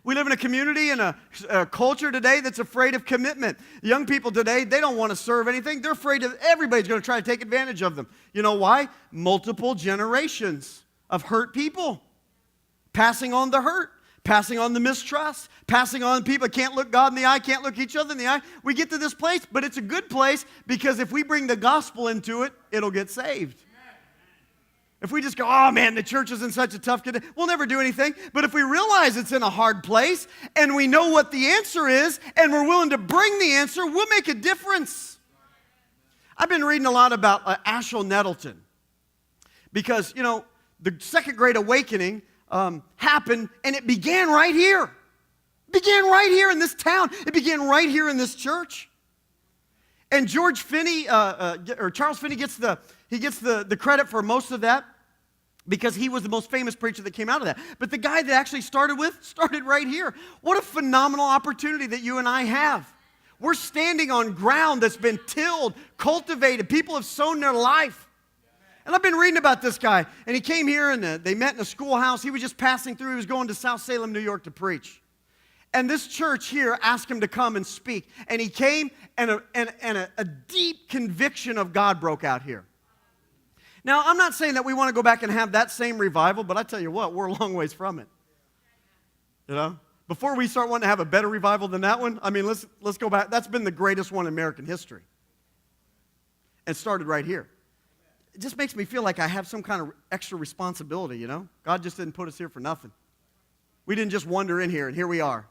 We live in a community and a culture today that's afraid of commitment. Young people today, they don't want to serve anything. They're afraid that everybody's going to try to take advantage of them. You know why? Multiple generations of hurt people. Passing on the hurt, passing on the mistrust, passing on people that can't look God in the eye, can't look each other in the eye. We get to this place, but it's a good place because if we bring the gospel into it, it'll get saved. If we just go, oh man, the church is in such a tough condition, we'll never do anything. But if we realize it's in a hard place and we know what the answer is and we're willing to bring the answer, we'll make a difference. I've been reading a lot about Ashel Nettleton because, the Second Great Awakening happened and it began right here. It began right here in this town. It began right here in this church. And George Finney, or Charles Finney gets the credit for most of that, because he was the most famous preacher that came out of that. But the guy that actually started right here. What a phenomenal opportunity that you and I have. We're standing on ground that's been tilled, cultivated. People have sown their life. And I've been reading about this guy. And he came here and they met in a schoolhouse. He was just passing through. He was going to South Salem, New York to preach. And this church here asked him to come and speak. And he came and a deep conviction of God broke out here. Now, I'm not saying that we want to go back and have that same revival, but I tell you what, we're a long ways from it. Before we start wanting to have a better revival than that one, let's go back. That's been the greatest one in American history. And it started right here. It just makes me feel like I have some kind of extra responsibility, God just didn't put us here for nothing. We didn't just wander in here, and here we are.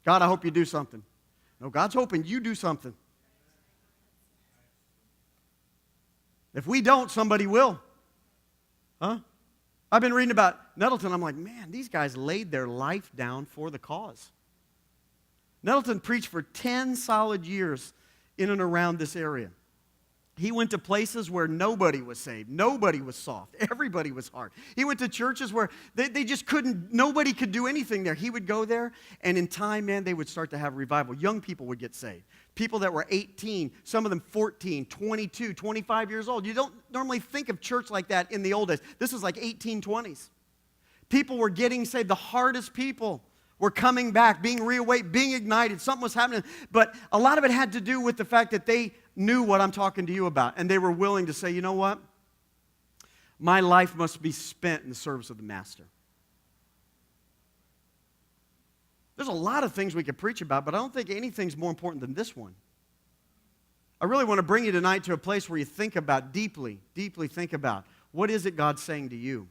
God, I hope you do something. No, God's hoping you do something. If we don't, somebody will. I've been reading about Nettleton. I'm like, man, these guys laid their life down for the cause. Nettleton preached for 10 solid years in and around this area. He went to places where nobody was saved. Nobody was soft. Everybody was hard. He went to churches where they just couldn't, nobody could do anything there. He would go there, and in time, man, they would start to have revival. Young people would get saved. People that were 18, some of them 14, 22, 25 years old. You don't normally think of church like that in the old days. This is like 1820s. People were getting saved. The hardest people were coming back, being reawakened, being ignited. Something was happening. But a lot of it had to do with the fact that they knew what I'm talking to you about. And they were willing to say, you know what? My life must be spent in the service of the Master. There's a lot of things we could preach about, but I don't think anything's more important than this one. I really want to bring you tonight to a place where you think about deeply think about, what is it God's saying to you?